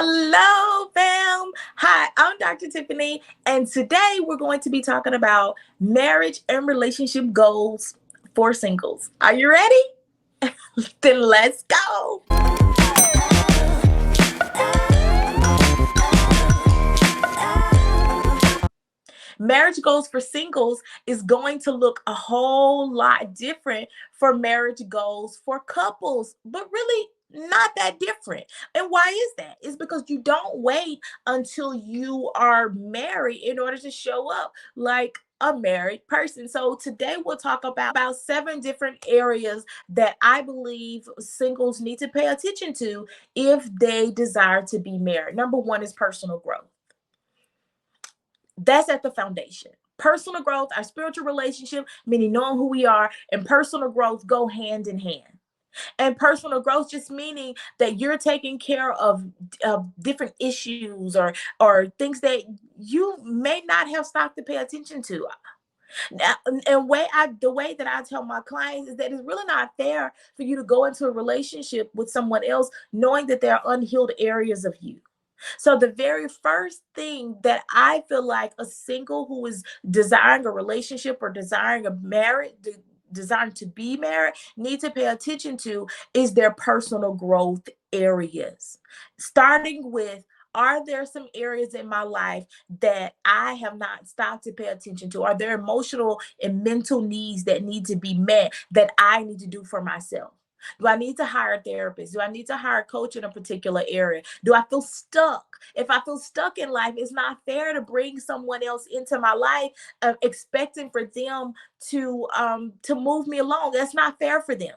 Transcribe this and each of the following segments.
Hello, fam. Hi, I'm Dr. Tiffany, and today we're going to be talking about marriage and relationship goals for singles. Are you ready? Then let's go. Marriage goals for singles is going to look a whole lot different for marriage goals for couples, but really not that different. And why is that? It's because you don't wait until you are married in order to show up like a married person. So today we'll talk about 7 different areas that I believe singles need to pay attention to if they desire to be married. Number 1 is personal growth. That's at the foundation. Personal growth, our spiritual relationship, meaning knowing who we are, and personal growth go hand in hand. And personal growth just meaning that you're taking care of different issues or things that you may not have stopped to pay attention to. Now, and the way that I tell my clients is that it's really not fair for you to go into a relationship with someone else knowing that there are unhealed areas of you. So the very first thing that I feel like a single who is desiring a relationship or desiring a marriage, desiring to be married, need to pay attention to is their personal growth areas. Starting with, are there some areas in my life that I have not stopped to pay attention to? Are there emotional and mental needs that need to be met that I need to do for myself? Do I need to hire a therapist? Do I need to hire a coach in a particular area? Do I feel stuck? If I feel stuck in life, it's not fair to bring someone else into my life, expecting for them to move me along. That's not fair for them.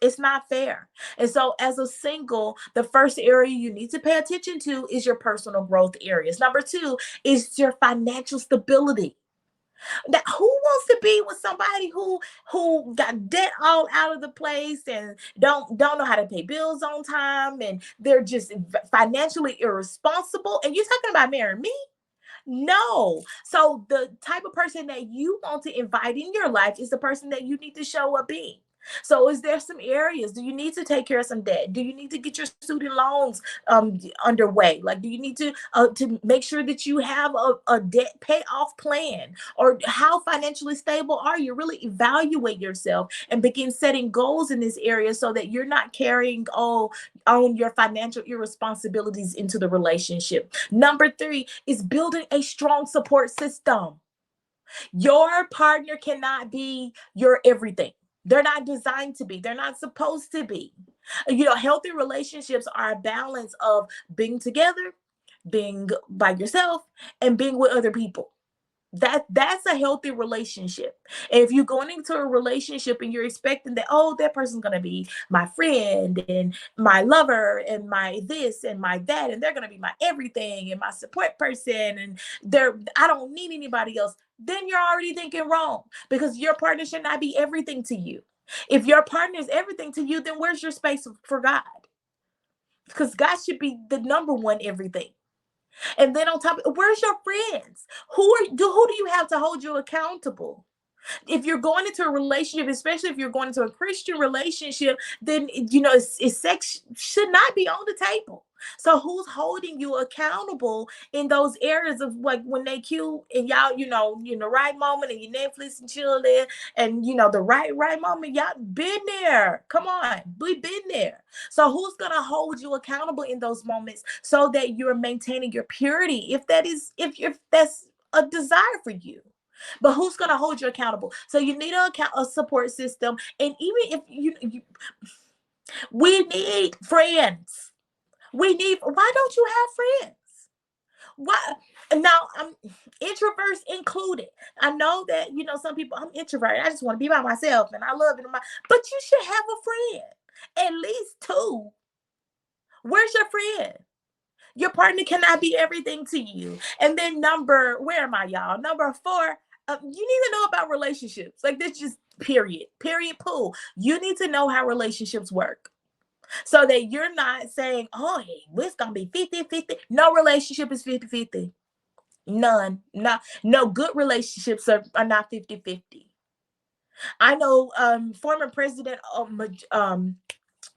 It's not fair. And so, as a single, the first area you need to pay attention to is your personal growth areas. Number 2 is your financial stability. Now, who wants to be with somebody who got debt all out of the place and don't know how to pay bills on time, and they're just financially irresponsible? And you're talking about marrying me? No. So the type of person that you want to invite in your life is the person that you need to show up being. So is there some areas? Do you need to take care of some debt? Do you need to get your student loans underway? Like, do you need to make sure that you have a debt payoff plan? Or how financially stable are you? Really evaluate yourself and begin setting goals in this area so that you're not carrying on your financial irresponsibilities into the relationship. Number 3 is building a strong support system. Your partner cannot be your everything. They're not designed to be. They're not supposed to be. Healthy relationships are a balance of being together, being by yourself, and being with other people. That's a healthy relationship. And if you're going into a relationship and you're expecting that, oh, that person's going to be my friend and my lover and my this and my that, and they're going to be my everything and my support person, and I don't need anybody else, then you're already thinking wrong, because your partner should not be everything to you. If your partner is everything to you, then where's your space for God? Because God should be the number one everything. And then on top, where's your friends? Who do you have to hold you accountable? If you're going into a relationship, especially if you're going into a Christian relationship, then sex should not be on the table. So who's holding you accountable in those areas of, like, when they cute and y'all, you're in the right moment and you Netflix and chill there, and the right moment, y'all been there. Come on, we've been there. So who's gonna hold you accountable in those moments so that you're maintaining your purity, if that's a desire for you? But who's going to hold you accountable? So you need a support system. And even if we need friends. Why don't you have friends? Why? Now, I'm introverts included. I know that, some people, I'm introverted. I just want to be by myself and I love it. But you should have a friend, at least 2. Where's your friend? Your partner cannot be everything to you. And then where am I, y'all? Number 4, you need to know about relationships. Like, this just period, pool. You need to know how relationships work so that you're not saying, oh, hey, it's going to be 50-50. No relationship is 50-50. None. No good relationships are not 50-50. I know former President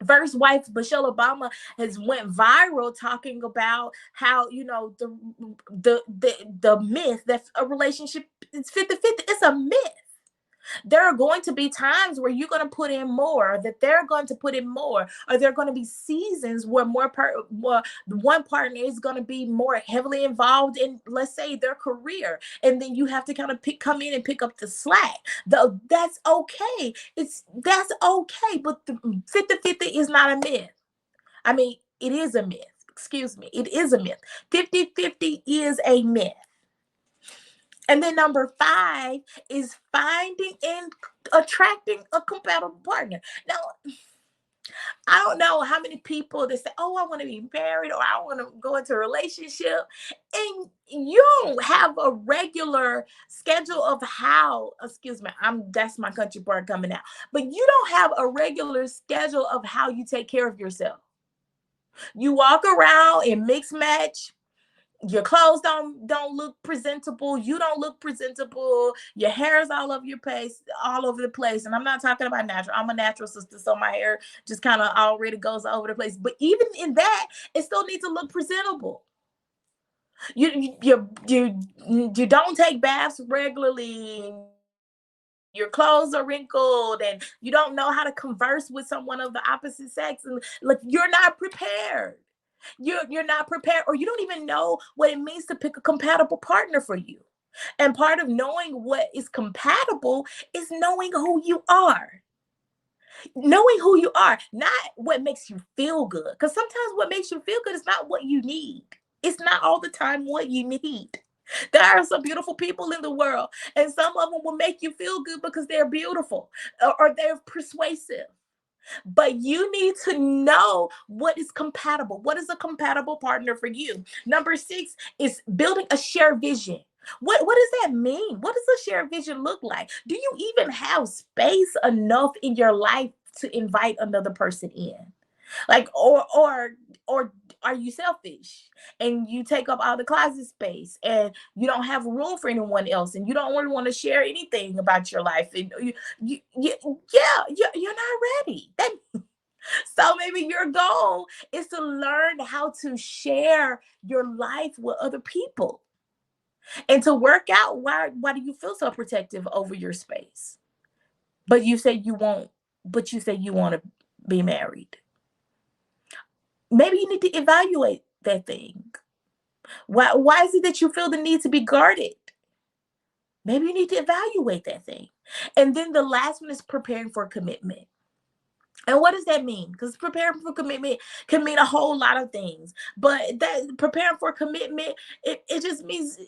First wife Michelle Obama has went viral talking about how, the myth that a relationship is 50-50. It's a myth. There are going to be times where you're going to put in more, that they're going to put in more, or there are going to be seasons where one partner is going to be more heavily involved in, let's say, their career, and then you have to kind of come in and pick up the slack. Though that's okay. That's okay, but the 50-50 is not a myth. I mean, it is a myth. Excuse me. It is a myth. 50-50 is a myth. And then number 5 is finding and attracting a compatible partner. Now, I don't know how many people that say, "Oh, I want to be married," or "I want to go into a relationship," and you don't have a regular schedule of how. Excuse me, that's my country part coming out. But you don't have a regular schedule of how you take care of yourself. You walk around and mix match. Your clothes don't look presentable. You don't look presentable. Your hair is all over the place. And I'm not talking about natural. I'm a natural sister, so my hair just kind of already goes all over the place. But even in that, it still needs to look presentable. You don't take baths regularly. Your clothes are wrinkled, and you don't know how to converse with someone of the opposite sex. And look, you're not prepared. You're not prepared, or you don't even know what it means to pick a compatible partner for you. And part of knowing what is compatible is knowing who you are. Knowing who you are, not what makes you feel good. Because sometimes what makes you feel good is not what you need. It's not all the time what you need. There are some beautiful people in the world, and some of them will make you feel good because they're beautiful, or they're persuasive. But you need to know what is compatible. What is a compatible partner for you? Number 6 is building a shared vision. What does that mean? What does a shared vision look like? Do you even have space enough in your life to invite another person in? Like, or are you selfish and you take up all the closet space and you don't have room for anyone else, and you don't really want to share anything about your life, and you're not ready. So maybe your goal is to learn how to share your life with other people, and to work out why do you feel so protective over your space, but you say you won't, but you say you want to be married. Maybe you need to evaluate that thing. Why is it that you feel the need to be guarded? Maybe you need to evaluate that thing. And then the last one is preparing for commitment. And what does that mean? Because preparing for commitment can mean a whole lot of things. But that preparing for commitment, it just means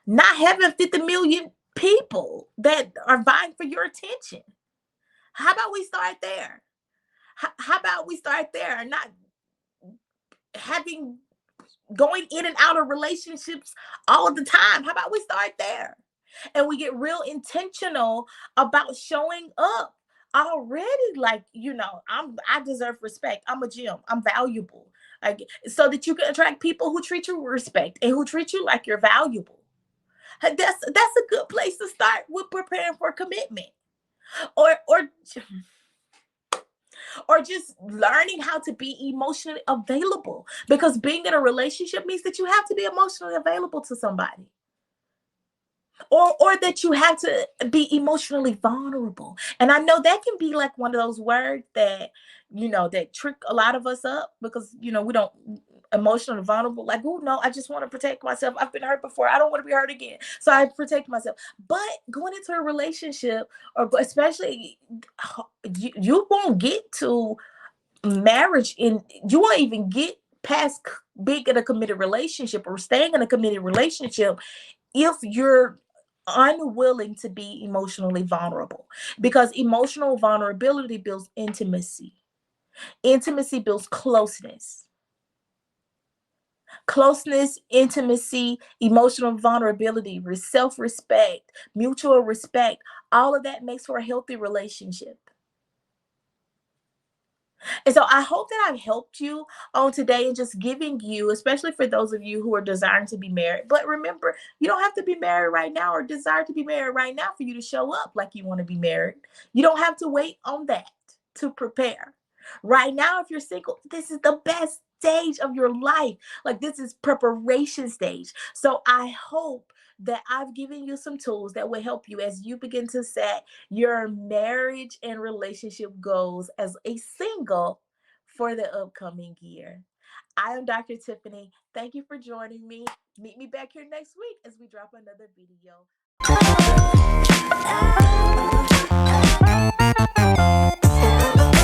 not having 50 million people that are vying for your attention. How about we start there? How about we start there? Not having going in and out of relationships all the time. How about we start there? And we get real intentional about showing up already, like, I deserve respect. I'm a gem. I'm valuable. Like, so that you can attract people who treat you with respect and who treat you like you're valuable. That's a good place to start with preparing for commitment. Or just learning how to be emotionally available, because being in a relationship means that you have to be emotionally available to somebody, or that you have to be emotionally vulnerable. And I know that can be like one of those words that that trick a lot of us up, because we don't emotionally vulnerable, like, oh no, I just want to protect myself. I've been hurt before. I don't want to be hurt again, so I protect myself. But going into a relationship, or especially, you won't get to marriage, and you won't even get past being in a committed relationship or staying in a committed relationship if you're unwilling to be emotionally vulnerable, because emotional vulnerability builds intimacy. Intimacy builds closeness, intimacy, emotional vulnerability, self-respect, mutual respect. All of that makes for a healthy relationship. And so I hope that I've helped you on today, and just giving you, especially for those of you who are desiring to be married. But remember, you don't have to be married right now or desire to be married right now for you to show up like you want to be married. You don't have to wait on that to prepare. Right now, if you're single, this is the best stage of your life. Like, this is preparation stage. So I hope that I've given you some tools that will help you as you begin to set your marriage and relationship goals as a single for the upcoming year. I am Dr. Tiffany. Thank you for joining me. Meet me back here next week as we drop another video.